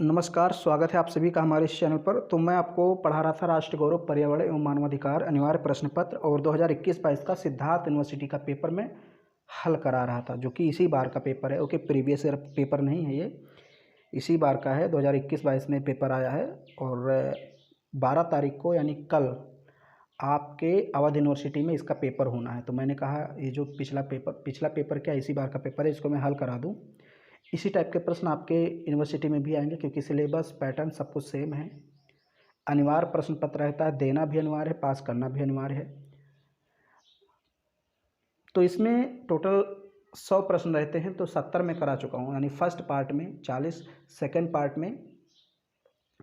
नमस्कार, स्वागत है आप सभी का हमारे इस चैनल पर। तो मैं आपको पढ़ा रहा था राष्ट्र गौरव, पर्यावरण एवं मानवाधिकार अनिवार्य प्रश्न पत्र और 2021-22 का सिद्धार्थ यूनिवर्सिटी का पेपर में हल करा रहा था, जो कि इसी बार का पेपर है। ओके, प्रीवियस ईयर पेपर नहीं है ये, इसी बार का है। 2021-22 में पेपर आया है और 12 तारीख को यानी कल आपके अवध यूनिवर्सिटी में इसका पेपर होना है। तो मैंने कहा ये जो पिछला पेपर क्या इसी बार का पेपर है, इसको मैं हल करा दूँ। इसी टाइप के प्रश्न आपके यूनिवर्सिटी में भी आएंगे, क्योंकि सिलेबस पैटर्न सब कुछ सेम है। अनिवार्य प्रश्न पत्र रहता है, देना भी अनिवार्य है, पास करना भी अनिवार्य है। तो इसमें टोटल 100 प्रश्न रहते हैं, तो 70 में करा चुका हूँ, यानी फर्स्ट पार्ट में 40, सेकेंड पार्ट में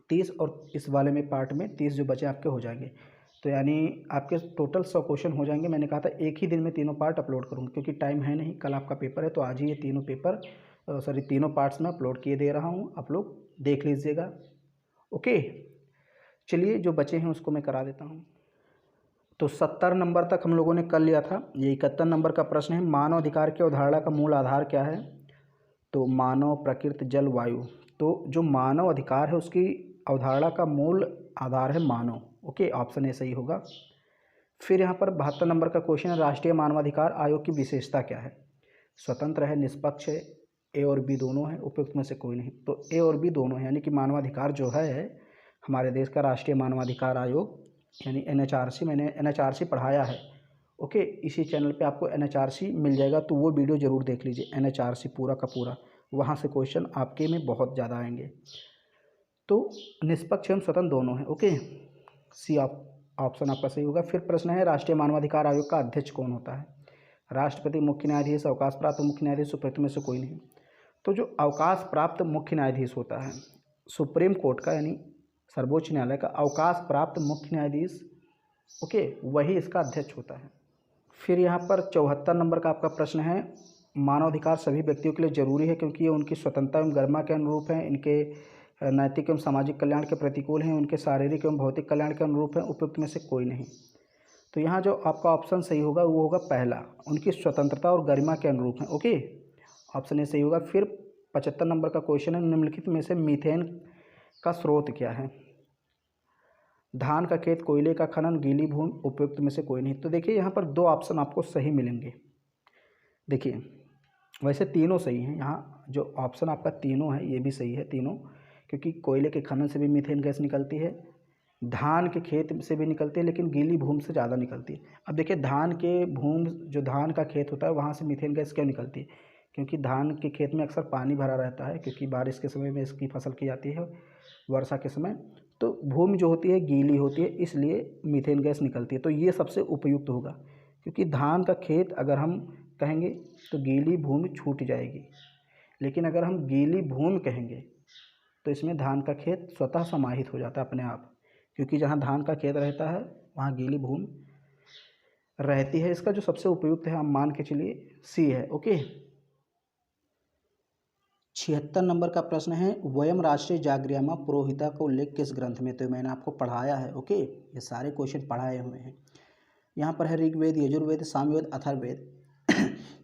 30 और इस वाले में पार्ट में 30 जो बचे आपके हो जाएंगे। तो यानी आपके टोटल 100 क्वेश्चन हो जाएंगे। मैंने कहा था एक ही दिन में तीनों पार्ट अपलोड करूँगा, क्योंकि टाइम है नहीं, कल आपका पेपर है। तो आज ही ये तीनों पार्ट्स में अपलोड किए दे रहा हूँ, आप लोग देख लीजिएगा। ओके, चलिए जो बचे हैं उसको मैं करा देता हूँ। तो 70 नंबर तक हम लोगों ने कर लिया था। ये 71 नंबर का प्रश्न है, मानव अधिकार की अवधारणा का मूल आधार क्या है? तो मानव, प्रकृति, जल, वायु। तो जो मानव अधिकार है उसकी अवधारणा का मूल आधार है मानव। ओके, ऑप्शन ए सही होगा। फिर यहाँ पर 72 नंबर का क्वेश्चन है, राष्ट्रीय मानवाधिकार आयोग की विशेषता क्या है? स्वतंत्र है, निष्पक्ष है, ए और बी दोनों है, उपयुक्त में से कोई नहीं। तो ए और बी दोनों है, यानी कि मानवाधिकार जो है हमारे देश का राष्ट्रीय मानवाधिकार आयोग यानी एनएचआरसी, मैंने एनएचआरसी पढ़ाया है। ओके, इसी चैनल पे आपको एनएचआरसी मिल जाएगा, तो वो वीडियो ज़रूर देख लीजिए, एनएचआरसी पूरा का पूरा। वहाँ से क्वेश्चन आपके में बहुत ज़्यादा आएंगे। तो निष्पक्ष एवं स्वतंत्र दोनों है। ओके, सी ऑप्शन आपका सही होगा। फिर प्रश्न है, राष्ट्रीय मानवाधिकार आयोग का अध्यक्ष कौन होता है? राष्ट्रपति, मुख्य न्यायाधीश, अवकाश प्राप्त मुख्य न्यायाधीश, उपयुक्त में से कोई नहीं। तो जो अवकाश प्राप्त मुख्य न्यायाधीश होता है सुप्रीम कोर्ट का, यानी सर्वोच्च न्यायालय का अवकाश प्राप्त मुख्य न्यायाधीश, ओके, वही इसका अध्यक्ष होता है। फिर यहाँ पर 74 नंबर का आपका प्रश्न है, मानवाधिकार सभी व्यक्तियों के लिए जरूरी है क्योंकि ये उनकी स्वतंत्रता एवं गरिमा के अनुरूप हैं, इनके नैतिक एवं सामाजिक कल्याण के प्रतिकूल हैं, उनके शारीरिक एवं भौतिक कल्याण के अनुरूप हैं, उपयुक्त में से कोई नहीं। तो यहाँ जो आपका ऑप्शन सही होगा वो होगा पहला, उनकी स्वतंत्रता और गरिमा के अनुरूप है। ओके, ऑप्शन ए सही होगा। फिर 75 नंबर का क्वेश्चन है, निम्नलिखित में से मीथेन का स्रोत क्या है? धान का खेत, कोयले का खनन, गीली भूमि, उपयुक्त में से कोई नहीं। तो देखिए यहाँ पर दो ऑप्शन आपको सही मिलेंगे। देखिए वैसे तीनों सही हैं, यहाँ जो ऑप्शन आपका तीनों है ये भी सही है तीनों, क्योंकि कोयले के खनन से भी मीथेन गैस निकलती है, धान के खेत से भी निकलती है, लेकिन गीली भूमि से ज़्यादा निकलती है। अब देखिए जो धान का खेत होता है वहाँ से मीथेन गैस क्यों निकलती है? क्योंकि धान के खेत में अक्सर पानी भरा रहता है, क्योंकि बारिश के समय में इसकी फसल की जाती है, वर्षा के समय। तो भूमि जो होती है गीली होती है, इसलिए मीथेन गैस निकलती है। तो ये सबसे उपयुक्त होगा, क्योंकि धान का खेत अगर हम कहेंगे तो गीली भूमि छूट जाएगी, लेकिन अगर हम गीली भूमि कहेंगे तो इसमें धान का खेत स्वतः समाहित हो जाता है अपने आप, क्योंकि जहाँ धान का खेत रहता है वहाँ गीली भूमि रहती है। इसका जो सबसे उपयुक्त है, हम मान के चलिए सी है। ओके, 76 नंबर का प्रश्न है, वयम राष्ट्रीय जागृयामा पुरोहिता का उल्लेख किस ग्रंथ में? तो मैंने आपको पढ़ाया है। ओके, ये सारे क्वेश्चन पढ़ाए हुए हैं। यहाँ पर है ऋग्वेद, यजुर्वेद, सामवेद, अथर्ववेद।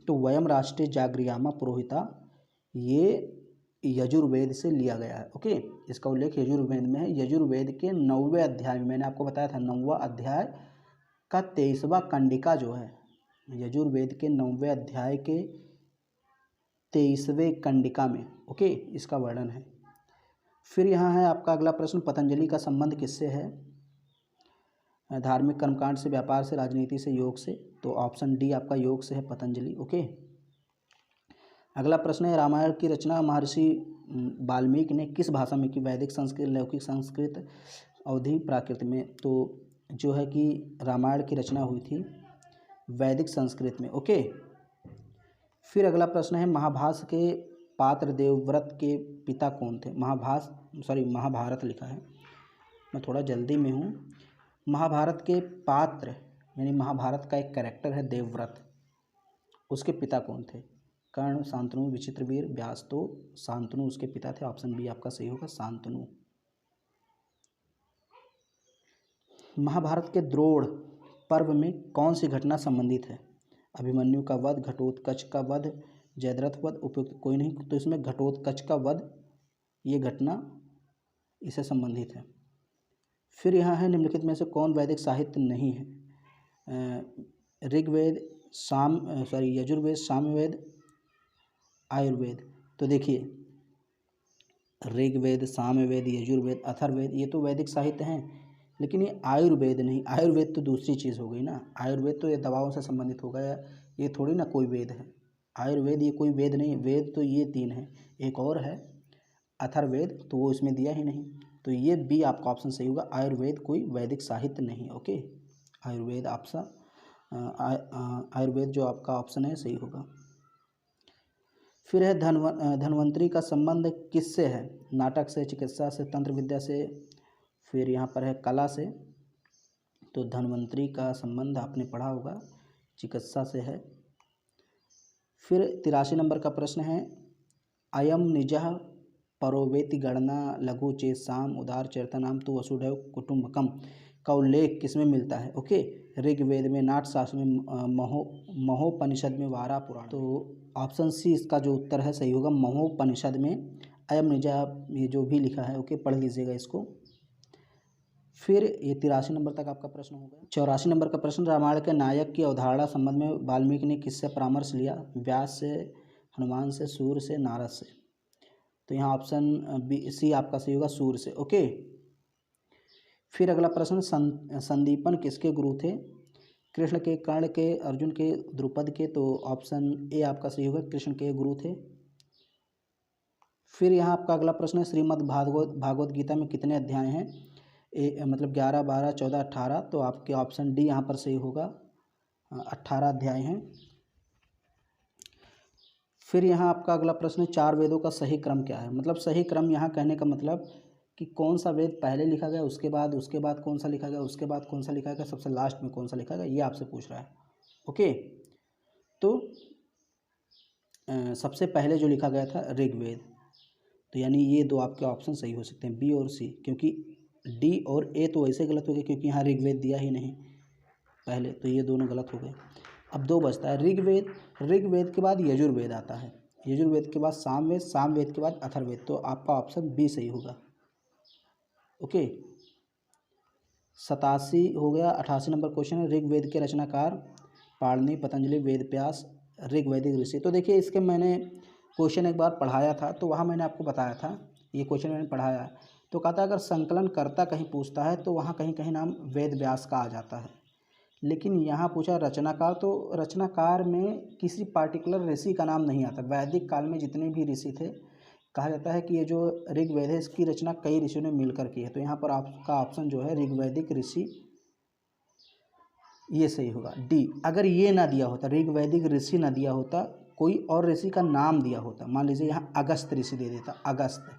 तो वयम राष्ट्रीय जागृयामा पुरोहिता ये यजुर्वेद से लिया गया है। ओके, इसका उल्लेख यजुर्वेद में है। यजुर्वेद के 9वें अध्याय में, मैंने आपको बताया था 9वां अध्याय का 23वां कंडिका जो है, यजुर्वेद के 9वें अध्याय के 23वें कंडिका में, ओके, इसका वर्णन है। फिर यहाँ है आपका अगला प्रश्न, पतंजलि का संबंध किससे है? धार्मिक कर्मकांड से, व्यापार से, राजनीति से, योग से। तो ऑप्शन डी आपका योग से है, पतंजलि। ओके, अगला प्रश्न है, रामायण की रचना महर्षि वाल्मीकि ने किस भाषा में की? वैदिक, संस्कृत, लौकिक, संस्कृत, अवधी, प्राकृत में। तो जो है कि रामायण की रचना हुई थी वैदिक संस्कृत में। ओके, फिर अगला प्रश्न है, महाभास के पात्र देवव्रत के पिता कौन थे? महाभारत लिखा है, मैं थोड़ा जल्दी में हूँ। महाभारत के पात्र यानी महाभारत का एक कैरेक्टर है देवव्रत, उसके पिता कौन थे? कर्ण, शांतनु, विचित्रवीर, व्यास। तो शांतनु उसके पिता थे, ऑप्शन बी आपका सही होगा, शांतनु। महाभारत के द्रोण पर्व में कौन सी घटना संबंधित है? अभिमन्यु का वध, घटोत्कच का वध, जयद्रथ वध, उपयुक्त कोई नहीं। तो इसमें घटोत्कच का वध ये घटना इससे संबंधित है। फिर यहाँ है निम्नलिखित में से कौन वैदिक साहित्य नहीं है? ऋग्वेद, यजुर्वेद, सामवेद, आयुर्वेद। तो देखिए ऋग्वेद, सामवेद, यजुर्वेद, अथर्ववेद ये तो वैदिक साहित्य हैं, लेकिन ये आयुर्वेद नहीं। आयुर्वेद तो दूसरी चीज़ हो गई ना। आयुर्वेद तो ये दवाओं से संबंधित हो गया, ये थोड़ी ना कोई वेद है। आयुर्वेद ये कोई वेद नहीं, वेद तो ये 3 है। एक और है अथर्ववेद, तो वो इसमें दिया ही नहीं। तो ये बी आपका ऑप्शन सही होगा। आयुर्वेद कोई वैदिक साहित्य नहीं है। ओके, आयुर्वेद आयुर्वेद जो आपका ऑप्शन है सही होगा। फिर है धन्वंतरी का संबंध किससे है? नाटक से, चिकित्सा से, तंत्र विद्या से, फिर यहाँ पर है कला से। तो धन्वंतरी का संबंध आपने पढ़ा होगा, चिकित्सा से है। फिर 83 नंबर का प्रश्न है, अयम निजः परोवेति गणना लघु चेत साम उदार चरितनाम तो वसुधैव कुटुंबकम का उल्लेख किसमें मिलता है? ओके, ऋग्वेद में, नाट्यशास्त्र में, महोपनिषद में, वारा पुराण। तो ऑप्शन सी इसका जो उत्तर है सही होगा, महोपनिषद में अयम निजा ये जो भी लिखा है। ओके, पढ़ लीजिएगा इसको। फिर ये 83 नंबर तक आपका प्रश्न हो गया। 84 नंबर का प्रश्न, रामायण के नायक की अवधारणा संबंध में वाल्मीकि ने किससे परामर्श लिया? व्यास से, हनुमान से, सूर्य से, नारद से। तो यहाँ ऑप्शन बी सी आपका सही होगा, सूर्य से। ओके, फिर अगला प्रश्न, संदीपन किसके गुरु थे? कृष्ण के, कर्ण के, अर्जुन के, द्रुपद के। तो ऑप्शन ए आपका सही होगा, कृष्ण के गुरु थे। फिर यहाँ आपका अगला प्रश्न है, श्रीमद् भागवत गीता में कितने अध्याय हैं? मतलब 11, 12, 14, 18। तो आपके ऑप्शन डी यहाँ पर सही होगा, 18 अध्याय हैं। फिर यहाँ आपका अगला प्रश्न है, 4 वेदों का सही क्रम क्या है? मतलब सही क्रम यहाँ कहने का मतलब कि कौन सा वेद पहले लिखा गया, उसके बाद कौन सा लिखा गया, उसके बाद कौन सा लिखा गया, सबसे लास्ट में कौन सा लिखा गया, ये आपसे पूछ रहा है। ओके, तो सबसे पहले जो लिखा गया था ऋग्वेद। तो यानी ये 2 आपके ऑप्शन सही हो सकते हैं, बी और सी, क्योंकि डी और ए तो वैसे गलत हो गए क्योंकि यहाँ ऋग्वेद दिया ही नहीं पहले, तो ये दोनों गलत हो गए। अब 2 बचता है, ऋग्वेद के बाद यजुर्वेद आता है, यजुर्वेद के बाद सामवेद, सामवेद के बाद अथर्ववेद। तो आपका ऑप्शन बी सही होगा। ओके, 87 हो गया। 88 नंबर क्वेश्चन है, ऋग्वेद के रचनाकार? पाणिनि, पतंजलि, वेदव्यास, ऋग्वैदिक ऋषि। तो देखिए इसके मैंने क्वेश्चन एक बार पढ़ाया था, तो वहाँ मैंने आपको बताया था, ये क्वेश्चन मैंने पढ़ाया है। तो कहता है अगर संकलन कर्ता कहीं पूछता है तो वहाँ कहीं कहीं नाम वेदव्यास का आ जाता है, लेकिन यहाँ पूछा रचनाकार, तो रचनाकार में किसी पार्टिकुलर ऋषि का नाम नहीं आता। वैदिक काल में जितने भी ऋषि थे, कहा जाता है कि ये जो ऋग्वेद है इसकी रचना कई ऋषियों ने मिलकर की है। तो यहाँ पर आपका ऑप्शन जो है ऋग्वैदिक ऋषि, ये सही होगा, डी। अगर ये ना दिया होता, ऋग्वैदिक ऋषि ना दिया होता, कोई और ऋषि का नाम दिया होता, मान लीजिए यहाँ अगस्त ऋषि दे देता, अगस्त,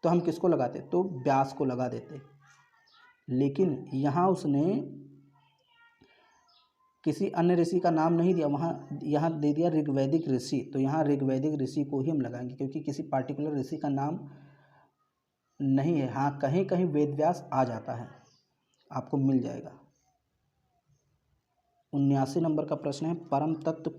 तो हम किसको लगाते? तो व्यास को लगा देते। लेकिन यहाँ उसने किसी अन्य ऋषि का नाम नहीं दिया, यहाँ दे दिया ऋग्वैदिक ऋषि। तो यहाँ ऋग्वैदिक ऋषि को ही हम लगाएंगे, क्योंकि किसी पार्टिकुलर ऋषि का नाम नहीं है। हाँ, कहीं कहीं वेदव्यास आ जाता है, आपको मिल जाएगा। 79 नंबर का प्रश्न है, परम तत्व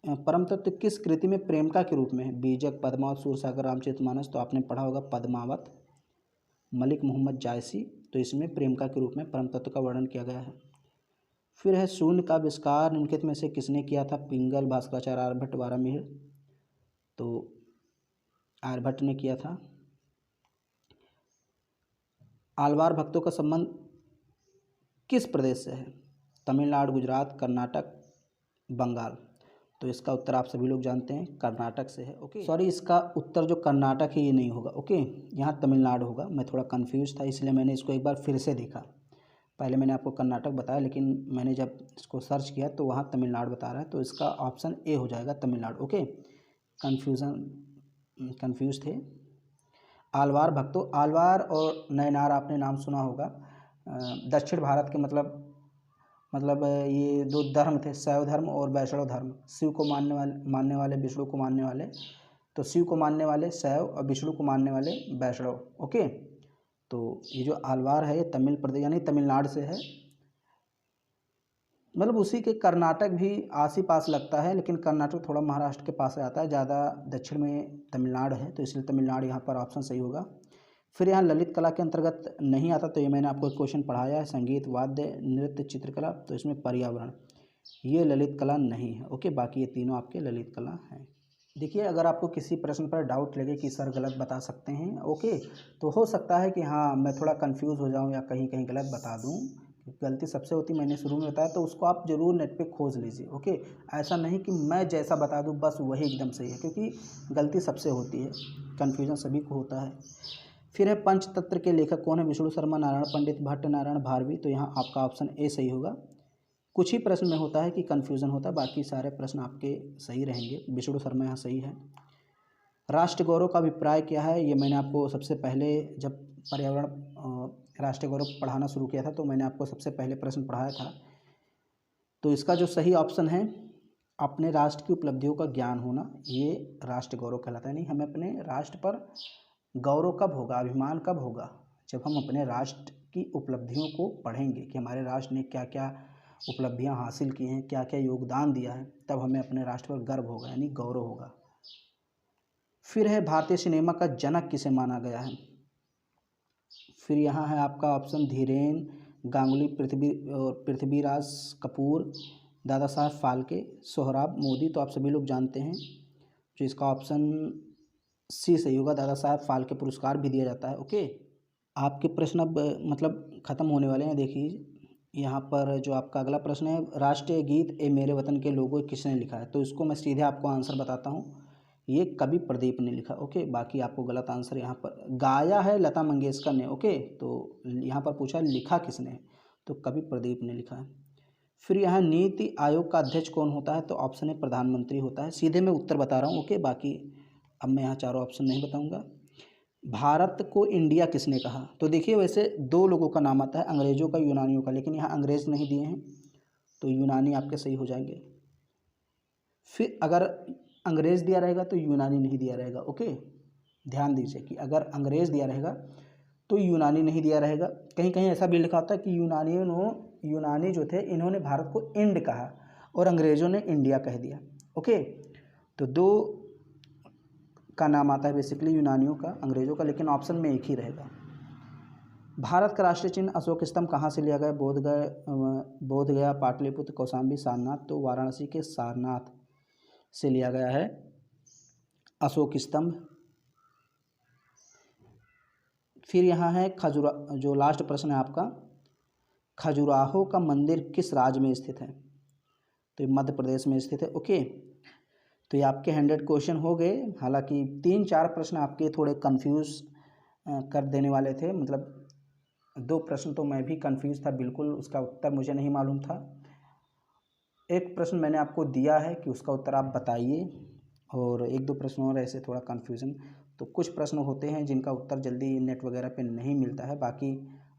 परम तत्व किस कृति में प्रेमका के रूप में है? बीजक, पद्मावत, सूरसागर, रामचरितमानस। तो आपने पढ़ा होगा पद्मावत, मलिक मोहम्मद जायसी। तो इसमें प्रेमका के रूप में परम तत्व का वर्णन किया गया है। फिर है शून्य का आविष्कार निम्नलिखित में से किसने किया था? पिंगल, भास्कराचार्य, आर्यभट्ट, वारामिहिर। तो आर्यभट्ट ने किया था। आलवार भक्तों का संबंध किस प्रदेश से है? तमिलनाडु, गुजरात, कर्नाटक, बंगाल। तो इसका उत्तर आप सभी लोग जानते हैं, कर्नाटक से है। ओके, सॉरी, इसका उत्तर जो कर्नाटक है ये नहीं होगा। ओके, यहाँ तमिलनाडु होगा। मैं थोड़ा कंफ्यूज था, इसलिए मैंने इसको एक बार फिर से देखा। पहले मैंने आपको कर्नाटक बताया, लेकिन मैंने जब इसको सर्च किया तो वहाँ तमिलनाडु बता रहा है। तो इसका ऑप्शन ए हो जाएगा, तमिलनाडु। ओके, कंफ्यूज थे। आलवार भक्तों, आलवार और नयनार आपने नाम सुना होगा। दक्षिण भारत के मतलब ये 2 धर्म थे, शैव धर्म और वैष्णव धर्म। शिव को मानने वाले, विष्णु को मानने वाले। तो शिव को मानने वाले शैव और विष्णु को मानने वाले वैष्णव। ओके, तो ये जो आलवार है ये तमिल प्रदेश यानी तमिलनाडु से है। मतलब उसी के कर्नाटक भी आस ही पास लगता है, लेकिन कर्नाटक थोड़ा महाराष्ट्र के पास आता है, ज़्यादा दक्षिण में तमिलनाडु है, तो इसलिए तमिलनाडु यहाँ पर ऑप्शन सही होगा। फिर यहाँ ललित कला के अंतर्गत नहीं आता, तो ये मैंने आपको एक क्वेश्चन पढ़ाया है, संगीत, वाद्य, नृत्य, चित्रकला, तो इसमें पर्यावरण, ये ललित कला नहीं है। ओके, बाकी ये तीनों आपके ललित कला हैं। देखिए, अगर आपको किसी प्रश्न पर डाउट लगे कि सर गलत बता सकते हैं, ओके, तो हो सकता है कि हाँ मैं थोड़ा कंफ्यूज हो जाऊं या कहीं कहीं गलत बता दूं, गलती सबसे होती, मैंने शुरू में बताया, तो उसको आप ज़रूर नेट पे खोज लीजिए। ओके, ऐसा नहीं कि मैं जैसा बता दूं बस वही एकदम सही है, क्योंकि गलती सबसे होती है, कन्फ्यूजन सभी को होता है। फिर है पंचतंत्र के लेखक कौन है? विष्णु शर्मा, नारायण पंडित, भट्ट, नारायण भारवी, तो यहाँ आपका ऑप्शन ए सही होगा। कुछ ही प्रश्न में होता है कि कन्फ्यूज़न होता है, बाकी सारे प्रश्न आपके सही रहेंगे। विष्णु शर्मा यहाँ सही है। राष्ट्र गौरव का अभिप्राय क्या है? ये मैंने आपको सबसे पहले जब पर्यावरण राष्ट्रीय गौरव पढ़ाना शुरू किया था, तो मैंने आपको सबसे पहले प्रश्न पढ़ाया था। तो इसका जो सही ऑप्शन है, अपने राष्ट्र की उपलब्धियों का ज्ञान होना, ये राष्ट्र गौरव कहलाता है। नहीं, हमें अपने राष्ट्र पर गौरव कब होगा, अभिमान कब होगा? जब हम अपने राष्ट्र की उपलब्धियों को पढ़ेंगे कि हमारे राष्ट्र ने क्या क्या उपलब्धियां हासिल की हैं, क्या क्या योगदान दिया है, तब हमें अपने राष्ट्र पर गर्व होगा, यानी गौरव होगा। फिर है भारतीय सिनेमा का जनक किसे माना गया है? फिर यहाँ है आपका ऑप्शन धीरेन गांगुली, पृथ्वीराज कपूर, दादा साहब फाल्के, सोहराब मोदी, तो आप सभी लोग जानते हैं, जो इसका ऑप्शन सी सही होगा। दादा साहब फाल्के पुरस्कार भी दिया जाता है। ओके, आपके प्रश्न अब मतलब ख़त्म होने वाले हैं। देखिए, यहाँ पर जो आपका अगला प्रश्न है, राष्ट्रीय गीत ए मेरे वतन के लोगों किसने लिखा है? तो इसको मैं सीधे आपको आंसर बताता हूँ, ये कवि प्रदीप ने लिखा। ओके, बाकी आपको गलत आंसर यहाँ पर गाया है लता मंगेशकर ने। ओके, तो यहाँ पर पूछा लिखा किसने, तो कवि प्रदीप ने लिखा है। फिर यहाँ नीति आयोग का अध्यक्ष कौन होता है? तो ऑप्शन है प्रधानमंत्री होता है। सीधे मैं उत्तर बता रहा हूँ। ओके, बाकी अब मैं यहाँ चारों ऑप्शन नहीं बताऊँगा। भारत को इंडिया किसने कहा? तो देखिए, वैसे दो लोगों का नाम आता है, अंग्रेजों का, यूनानियों का, लेकिन यहाँ अंग्रेज नहीं दिए हैं, तो यूनानी आपके सही हो जाएंगे। फिर अगर अंग्रेज दिया रहेगा तो यूनानी नहीं दिया रहेगा। ओके, ध्यान दीजिए कि अगर अंग्रेज दिया रहेगा तो यूनानी नहीं दिया रहेगा। कहीं कहीं ऐसा भी लिखा होता है कि यूनानी जो थे, इन्होंने भारत को इंड कहा और अंग्रेजों ने इंडिया कह दिया। ओके, तो दो का नाम आता है बेसिकली, यूनानियों का, अंग्रेजों का, लेकिन ऑप्शन में एक ही रहेगा। भारत का राष्ट्रीय चिन्ह अशोक स्तंभ कहाँ से लिया गया? बोध गया, पाटलिपुत्र, कौशाम्बी, सारनाथ, तो वाराणसी के सारनाथ से लिया गया है अशोक स्तंभ। फिर यहाँ है जो लास्ट प्रश्न है आपका, खजुराहो का मंदिर किस राज्य में स्थित है? तो ये मध्य प्रदेश में स्थित है। ओके, तो ये आपके 100 क्वेश्चन हो गए। हालांकि 3-4 प्रश्न आपके थोड़े कंफ्यूज कर देने वाले थे, मतलब 2 प्रश्न तो मैं भी कंफ्यूज था बिल्कुल, उसका उत्तर मुझे नहीं मालूम था। एक प्रश्न मैंने आपको दिया है कि उसका उत्तर आप बताइए, और 1-2 प्रश्न और ऐसे थोड़ा कन्फ्यूज़न। तो कुछ प्रश्न होते हैं जिनका उत्तर जल्दी नेट वगैरह पे नहीं मिलता है। बाकी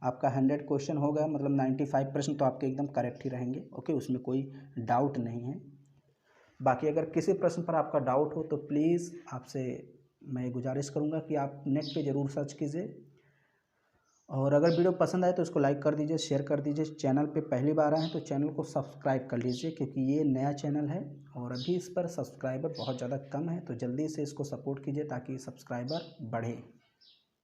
आपका 100 क्वेश्चन हो गया, मतलब 95 प्रश्न तो आपके एकदम करेक्ट ही रहेंगे। ओके, उसमें कोई डाउट नहीं है। बाकी अगर किसी प्रश्न पर आपका डाउट हो तो प्लीज़ आपसे मैं गुजारिश करूँगा कि आप नेट पे ज़रूर सर्च कीजिए, और अगर वीडियो पसंद आए तो इसको लाइक कर दीजिए, शेयर कर दीजिए। चैनल पे पहली बार आए हैं तो चैनल को सब्सक्राइब कर लीजिए, क्योंकि ये नया चैनल है और अभी इस पर सब्सक्राइबर बहुत ज़्यादा कम है, तो जल्दी से इसको सपोर्ट कीजिए ताकि सब्सक्राइबर बढ़े।